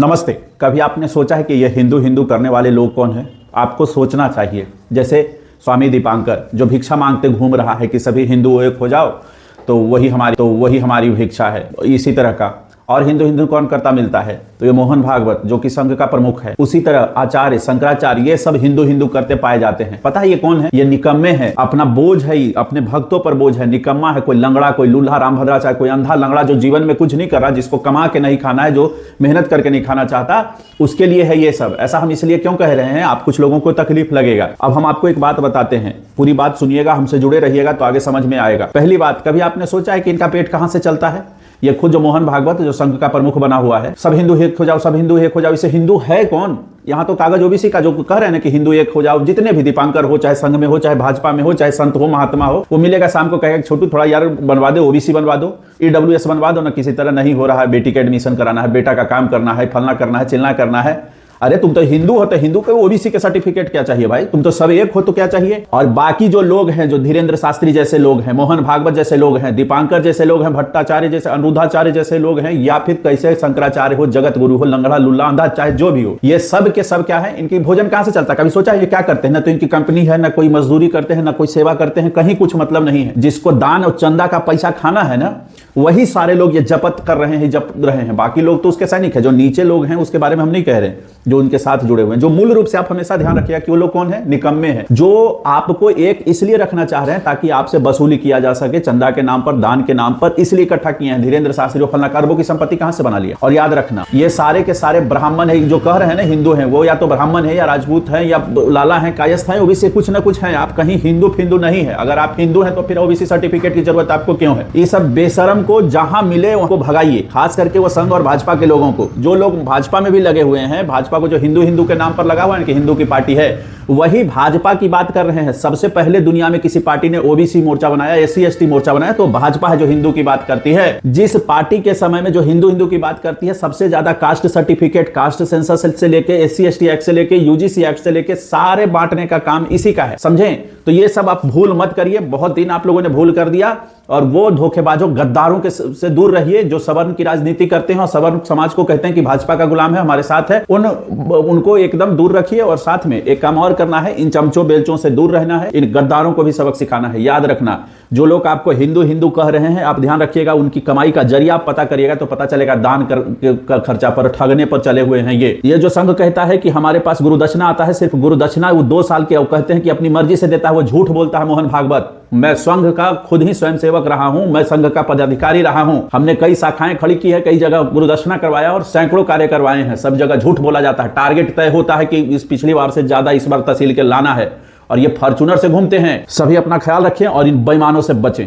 नमस्ते। कभी आपने सोचा है कि ये हिंदू हिंदू करने वाले लोग कौन हैं? आपको सोचना चाहिए। जैसे स्वामी दीपांकर जो भिक्षा मांगते घूम रहा है कि सभी हिंदू एक हो जाओ, तो वही हमारी भिक्षा है। इसी तरह का और हिंदू हिंदू कौन करता मिलता है? तो ये मोहन भागवत जो कि संघ का प्रमुख है। उसी तरह आचार्य शंकराचार्य, ये सब हिंदू हिंदू करते पाए जाते हैं। पता है ये कौन है? ये निकम्मे है। अपना बोझ है, अपने भक्तों पर बोझ है। निकम्मा है, कोई लंगड़ा, कोई लूल्हा रामभद्राचार्य, कोई अंधा लंगड़ा जो जीवन में कुछ नहीं कर रहा, जिसको कमा के नहीं खाना है, जो मेहनत करके नहीं खाना चाहता, उसके लिए है ये सब। ऐसा हम इसलिए क्यों कह रहे हैं? आप कुछ लोगों को तकलीफ लगेगा। अब हम आपको एक बात बताते हैं, पूरी बात सुनिएगा, हमसे जुड़े रहिएगा तो आगे समझ में आएगा। पहली बात, कभी आपने सोचा है कि इनका पेट कहां से चलता है? ये खुद जो मोहन भागवत जो संघ का प्रमुख बना हुआ है, सब हिंदू एक हो जाओ, सब हिंदू एक हो जाओ, इसे हिंदू है कौन? यहाँ तो कागज ओबीसी का जो कह रहे हैं ना कि हिंदू एक हो जाओ, जितने भी दीपांकर हो, चाहे संघ में हो, चाहे भाजपा में हो, चाहे संत हो, महात्मा हो, वो मिलेगा शाम को कहेगा छोटू थोड़ा यार बनवा दो, ओबीसी बनवा दो, ईडब्ल्यूएस बनवा दो ना, किसी तरह नहीं हो रहा है, बेटी का एडमिशन कराना है, बेटा का काम करना है, फलना करना है, चिलना करना है। अरे तुम तो हिंदू हो, तो हिंदू को ओबीसी के सर्टिफिकेट क्या चाहिए भाई? तुम तो सब एक हो तो क्या चाहिए? और बाकी जो लोग हैं, जो धीरेन्द्र शास्त्री जैसे लोग हैं, मोहन भागवत जैसे लोग हैं, दीपांकर जैसे लोग हैं, भट्टाचार्य जैसे, अनिरुद्धाचार्य जैसे लोग हैं, या फिर कैसे शंकराचार्य हो, जगत गुरु हो, लंगड़ा लुल्ला अंधा चाहे जो भी हो, ये सब के सब क्या है? इनकी भोजन कहां से चलता है? कभी सोचा है ये क्या करते हैं? ना तो इनकी कंपनी है, ना कोई मजदूरी करते हैं, ना कोई सेवा करते हैं, कहीं कुछ मतलब नहीं है। जिसको दान और चंदा का पैसा खाना है ना, वही सारे लोग ये जपत कर रहे हैं, जप रहे हैं। बाकी लोग तो उसके सैनिक है। जो नीचे लोग हैं उसके बारे में हम नहीं कह रहे, जो उनके साथ जुड़े हुए हैं। जो मूल रूप से आप हमेशा ध्यान रखिएगा कि वो लोग कौन है? निकम्मे हैं, जो आपको एक इसलिए रखना चाह रहे हैं ताकि आपसे वसूली किया जा सके, चंदा के नाम पर, दान के नाम पर, इसलिए इकट्ठा किए हैं। धीरेन्द्र शास्त्री फलना अरबों की संपत्ति कहां से बना लिया? और याद रखना, ये सारे के सारे ब्राह्मण है, जो कह रहे हैं ना हिंदू है, वो या तो ब्राह्मण है, या राजपूत है, या लाला है, कायस्थ है, ओबीसी कुछ ना कुछ है। आप कहीं हिंदू फिंदू नहीं है। अगर आप हिंदू हैं तो फिर ओबीसी सर्टिफिकेट की जरूरत आपको क्यों है? ये सब बेशरम को जहां मिले उनको भगाइए, खास करके वो संघ और भाजपा के लोगों को। जो लोग भाजपा में भी लगे हुए हैं, भाजपा को जो हिंदू हिंदू के नाम पर लगा हुआ है कि हिंदू की पार्टी है, वही भाजपा की बात कर रहे हैं। सबसे पहले दुनिया में किसी पार्टी ने ओबीसी मोर्चा बनाया, एससी एसटी मोर्चा बनाया, तो भाजपा है जो हिंदू की बात करती है। जिस पार्टी के समय में जो हिंदू हिंदू की बात करती है, सबसे ज्यादा कास्ट सर्टिफिकेट, कास्ट सेंसस से लेके, एससी एसटी एक्ट से लेके, यूजीसी एक्ट से लेके सारे बांटने का काम इसी का है, समझे? तो ये सब आप भूल मत करिए। बहुत दिन आप लोगों ने भूल कर दिया, और वो धोखेबाजों गद्दारों के से दूर रहिए जो सवर्ण की राजनीति करते हैं और सवर्ण समाज को कहते हैं कि भाजपा का गुलाम है, हमारे साथ है। उनको एकदम दूर रखिए। और साथ में एक काम और करना है, इन चमचों बेलचों से दूर रहना है, इन गद्दारों को भी सबक सिखाना है। याद रखना, जो लोग आपको हिंदू हिंदू कह रहे हैं, आप ध्यान रखिएगा, उनकी कमाई का जरिया आप पता करिएगा तो पता चलेगा दान का खर्चा पर, ठगने पर चले हुए हैं। ये जो संघ कहता है कि हमारे पास गुरुदक्षिणा आता है, सिर्फ गुरुदक्षिणा वो 2 साल के, वो कहते हैं कि अपनी मर्जी से देता है, वो झूठ बोलता है मोहन भागवत। मैं संघ का खुद ही स्वयंसेवक रहा हूं, मैं संघ का पदाधिकारी रहा हूं। हमने कई शाखाएं खड़ी की है, कई जगह गुरुदक्षिणा करवाया और सैकड़ों कार्य करवाए हैं। सब जगह झूठ बोला जाता है। टारगेट तय होता है कि इस पिछली बार से ज्यादा इस बार तहसील के लाना है, और ये फॉर्च्यूनर से घूमते हैं। सभी अपना ख्याल रखें और इन बेईमानों से बचें।